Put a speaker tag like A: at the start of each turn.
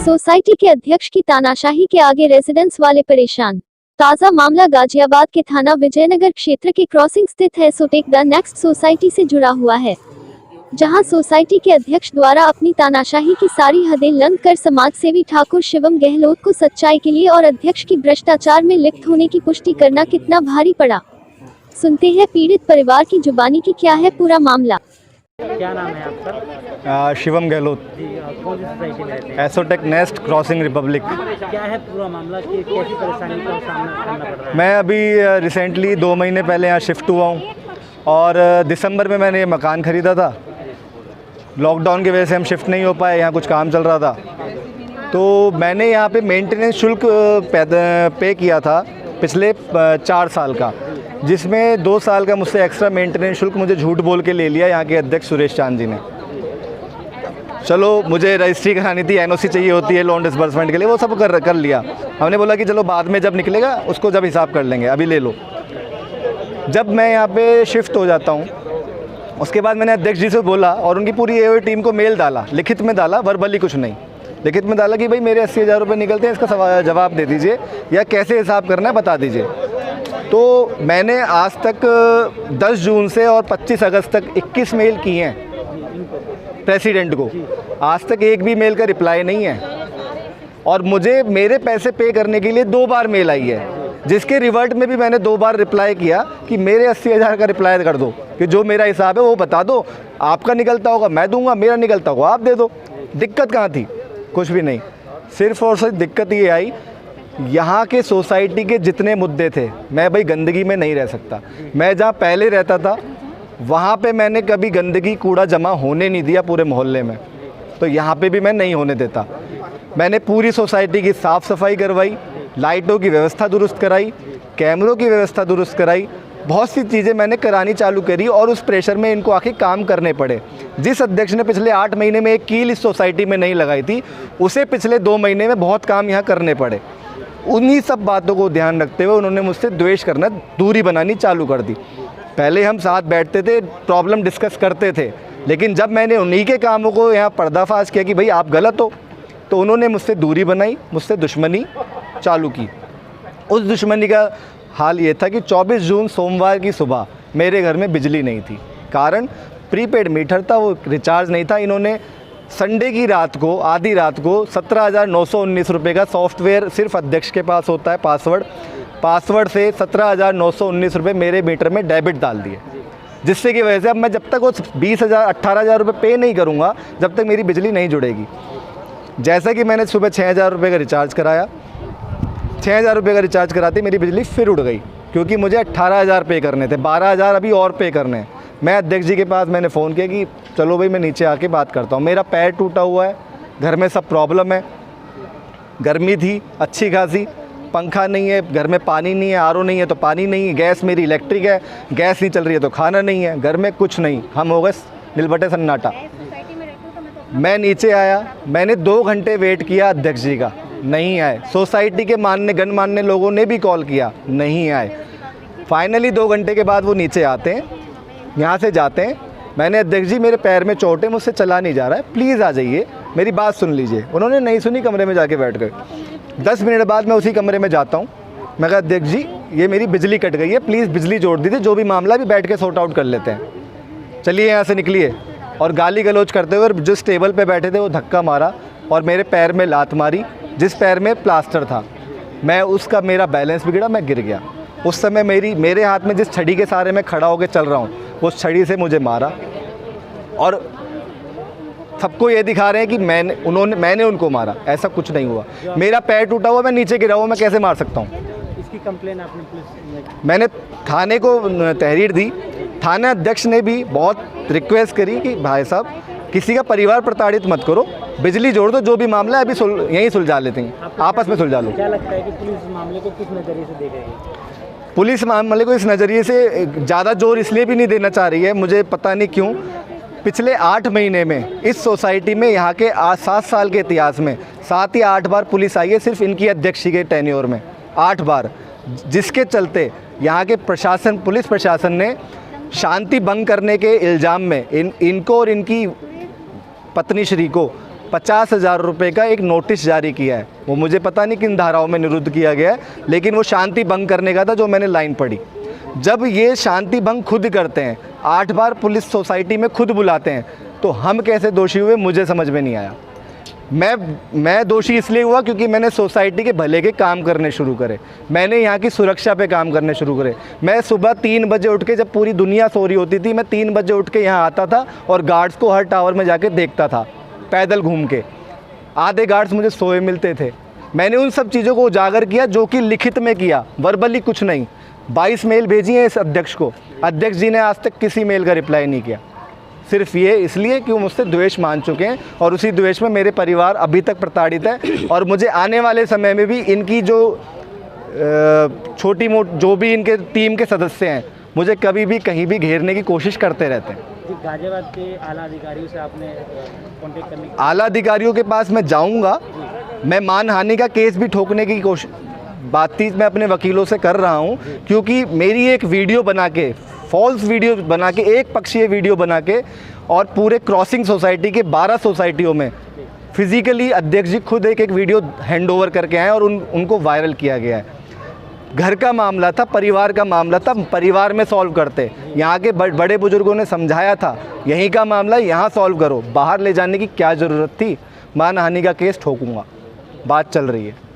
A: Society के अध्यक्ष की तानाशाही के आगे रेजिडेंट्स वाले परेशान। ताजा मामला गाजियाबाद के थाना विजयनगर क्षेत्र के क्रॉसिंग स्थित एसोटेक द नेक्स्ट सोसाइटी से जुड़ा हुआ है, जहां सोसाइटी के अध्यक्ष द्वारा अपनी तानाशाही की सारी हदें लंघ कर समाजसेवी ठाकुर शिवम गहलोत को सच्चाई के लिए और अध्यक्ष की भ्रष्टाचार में लिप्त होने की पुष्टि करना कितना भारी पड़ा। सुनते हैं पीड़ित परिवार की जुबानी की क्या है पूरा मामला।
B: क्या नाम है आपका?
C: शिवम गहलोत,
B: कौन सी सोसाइटी में रहते हैं?
C: एसोटेक नेस्ट क्रॉसिंग रिपब्लिक।
B: क्या है पूरा मामला कि कैसी परेशानी का सामना करना पड़ रहा है?
C: मैं अभी रिसेंटली 2 महीने पहले यहाँ शिफ्ट हुआ हूँ और दिसंबर में मैंने ये मकान ख़रीदा था। लॉकडाउन की वजह से हम शिफ्ट नहीं हो पाए, यहाँ कुछ काम चल रहा था, तो मैंने यहाँ पे मेंटेनेंस शुल्क पे किया था पिछले 4 साल का, जिसमें 2 साल का मुझसे एक्स्ट्रा मेंटेनेंस शुल्क मुझे झूठ बोल के ले लिया यहाँ के अध्यक्ष सुरेश चांद जी ने। चलो, मुझे रजिस्ट्री करानी थी, एनओसी चाहिए होती है लोन डिसबर्समेंट के लिए, वो सब कर लिया। हमने बोला कि चलो बाद में जब निकलेगा उसको जब हिसाब कर लेंगे, अभी ले लो। जब मैं यहाँ पे शिफ्ट हो जाता हूँ उसके बाद मैंने अध्यक्ष जी से बोला और उनकी पूरी एओए टीम को मेल डाला, लिखित में डाला, वर्बली कुछ नहीं, लिखित में डाला कि भाई मेरे 80,000 रुपये निकलते हैं, इसका जवाब दे दीजिए या कैसे हिसाब करना है बता दीजिए। तो मैंने आज तक 10 जून से और 25 अगस्त तक 21 मेल किए हैं प्रेसिडेंट को, आज तक एक भी मेल का रिप्लाई नहीं है। और मुझे मेरे पैसे पे करने के लिए 2 बार मेल आई है, जिसके रिवर्ट में भी मैंने 2 बार रिप्लाई किया कि मेरे 80,000 का रिप्लाई कर दो, कि जो मेरा हिसाब है वो बता दो, आपका निकलता होगा मैं दूंगा, मेरा निकलता होगा आप दे दो। दिक्कत कहाँ थी? कुछ भी नहीं। सिर्फ और सिर्फ दिक्कत ये आई, यहाँ के सोसाइटी के जितने मुद्दे थे, मैं भाई गंदगी में नहीं रह सकता। मैं जहाँ पहले रहता था वहाँ पे मैंने कभी गंदगी कूड़ा जमा होने नहीं दिया पूरे मोहल्ले में, तो यहाँ पे भी मैं नहीं होने देता। मैंने पूरी सोसाइटी की साफ़ सफाई करवाई, लाइटों की व्यवस्था दुरुस्त कराई, कैमरों की व्यवस्था दुरुस्त कराई, बहुत सी चीज़ें मैंने करानी चालू करी और उस प्रेशर में इनको आके काम करने पड़े। जिस अध्यक्ष ने पिछले 8 महीने में एक कील इस सोसाइटी में नहीं लगाई थी, उसे पिछले 2 महीने में बहुत काम यहाँ करने पड़े। उन्हीं सब बातों को ध्यान रखते हुए उन्होंने मुझसे द्वेष करना, दूरी बनानी चालू कर दी। पहले हम साथ बैठते थे, प्रॉब्लम डिस्कस करते थे, लेकिन जब मैंने उन्हीं के कामों को यहाँ पर्दाफाश किया कि भाई आप गलत हो, तो उन्होंने मुझसे दूरी बनाई, मुझसे दुश्मनी चालू की। उस दुश्मनी का हाल ये था कि 24 जून सोमवार की सुबह मेरे घर में बिजली नहीं थी। कारण प्रीपेड मीटर था, वो रिचार्ज नहीं था। इन्होंने संडे की रात को, आधी रात को 17,919 रुपये का सॉफ्टवेयर सिर्फ अध्यक्ष के पास होता है, पासवर्ड से 17,919 रुपये मेरे मीटर में डेबिट डाल दिए, जिससे की वजह से अब मैं जब तक वो 20,000 18,000 रुपये पे नहीं करूँगा जब तक मेरी बिजली नहीं जुड़ेगी। जैसा कि मैंने सुबह 6,000 रुपये का रिचार्ज कराया, 6,000 रुपये का रिचार्ज कराते मेरी बिजली फिर उड़ गई, क्योंकि मुझे 18,000 पे करने थे, 12,000 अभी और पे करने हैं। मैं अध्यक्ष जी के पास मैंने फ़ोन किया कि चलो भाई मैं नीचे आके बात करता हूँ, मेरा पैर टूटा हुआ है, घर में सब प्रॉब्लम है, गर्मी थी अच्छी खासी, पंखा नहीं है, घर में पानी नहीं है, आरओ नहीं है तो पानी नहीं है, गैस मेरी इलेक्ट्रिक है, गैस नहीं चल रही है तो खाना नहीं है, घर में कुछ नहीं, हम हो गए नीलबटे सन्नाटा। मैं नीचे आया, मैंने 2 घंटे वेट किया, अध्यक्ष जी का नहीं आए। सोसाइटी के गणमान्य लोगों ने भी कॉल किया, नहीं आए। फाइनली 2 घंटे के बाद वो नीचे आते हैं, यहाँ से जाते हैं। मैंने अध्यक्ष जी मेरे पैर में चोट है, मुझसे चला नहीं जा रहा है, प्लीज़ आ जाइए, मेरी बात सुन लीजिए। उन्होंने नहीं सुनी, कमरे में जाके बैठ गए। 10 मिनट बाद मैं उसी कमरे में जाता हूँ। मैं कहा अध्यक्ष जी ये मेरी बिजली कट गई है, प्लीज़ बिजली जोड़ दीजिए, जो भी मामला भी बैठ के सॉर्ट आउट कर लेते हैं, चलिए यहाँ से निकलिए। और गाली गलौज करते हुए जिस टेबल पे बैठे थे वो धक्का मारा और मेरे पैर में लात मारी, जिस पैर में प्लास्टर था। मेरा बैलेंस बिगड़ा, मैं गिर गया। उस समय मेरे हाथ में जिस छड़ी के सहारे मैं खड़ा होकर चल रहा हूँ, उस छड़ी से मुझे मारा और सबको ये दिखा रहे हैं कि मैंने उनको मारा। ऐसा कुछ नहीं हुआ, मेरा पैर टूटा हुआ, मैं नीचे गिरा हुआ, मैं कैसे मार सकता हूँ?
B: इसकी कंप्लेन आपने पुलिस?
C: मैंने थाने को तहरीर दी। थाना अध्यक्ष ने भी बहुत रिक्वेस्ट करी कि भाई साहब किसी का परिवार प्रताड़ित मत करो, बिजली जोड़ दो, जो भी मामला है अभी यहीं सुलझा लेते हैं, आपस में सुलझा लो।
B: क्या लगता है कि पुलिस मामले को किस नज़रिए से देख रही है?
C: पुलिस मामले को इस नज़रिए से ज़्यादा जोर इसलिए भी नहीं देना चाह रही है, मुझे पता नहीं क्यों। पिछले 8 महीने में इस सोसाइटी में, यहाँ के 7 साल के इतिहास में 7 या 8 बार पुलिस आई है, सिर्फ इनकी अध्यक्ष के टेन्योर में 8 बार, जिसके चलते यहाँ के पुलिस प्रशासन ने शांति भंग करने के इल्ज़ाम में इनको और इनकी पत्नी श्री को 50,000 रुपये का एक नोटिस जारी किया है। वो मुझे पता नहीं किन धाराओं में निरुद्ध किया गया है, लेकिन वो शांति भंग करने का था जो मैंने लाइन पढ़ी। जब ये शांति भंग खुद करते हैं, 8 बार पुलिस सोसाइटी में खुद बुलाते हैं, तो हम कैसे दोषी हुए मुझे समझ में नहीं आया। मैं दोषी इसलिए हुआ क्योंकि मैंने सोसाइटी के भले के काम करने शुरू करे, मैंने यहाँ की सुरक्षा पे काम करने शुरू करे। मैं सुबह 3 बजे उठ के, जब पूरी दुनिया सो रही होती थी, मैं 3 बजे उठ के यहाँ आता था और गार्ड्स को हर टावर में जाके देखता था, पैदल घूम के। आधे गार्ड्स मुझे सोए मिलते थे। मैंने उन सब चीज़ों को उजागर किया जो कि लिखित में किया, वर्बली कुछ नहीं। 22 मेल भेजी हैं इस अध्यक्ष को, अध्यक्ष जी ने आज तक किसी मेल का रिप्लाई नहीं किया। सिर्फ ये इसलिए कि वो मुझसे द्वेष मान चुके हैं और उसी द्वेष में मेरे परिवार अभी तक प्रताड़ित है। और मुझे आने वाले समय में भी इनकी जो छोटी मोटी जो भी इनके टीम के सदस्य हैं, मुझे कभी भी कहीं भी घेरने की कोशिश करते रहते हैं।
B: जी, गाजियाबाद के आला अधिकारियों से आपने कांटेक्ट करने
C: आला अधिकारियों के पास मैं जाऊंगा, मैं मानहानि का केस भी ठोकने की कोशिश बातचीत मैं अपने वकीलों से कर रहा हूं, क्योंकि मेरी एक वीडियो बना के, फॉल्स वीडियो बना के, एक पक्षीय वीडियो बना के और पूरे क्रॉसिंग सोसाइटी के 12 सोसाइटियों में फिजिकली अध्यक्ष जी खुद एक वीडियो हैंडओवर करके आए और उनको वायरल किया गया है। घर का मामला था, परिवार का मामला था, परिवार में सॉल्व करते। यहाँ के बड़े बुजुर्गों ने समझाया था, यहीं का मामला यहाँ सॉल्व करो, बाहर ले जाने की क्या ज़रूरत थी। मानहानि का केस ठोकूंगा, बात चल रही है।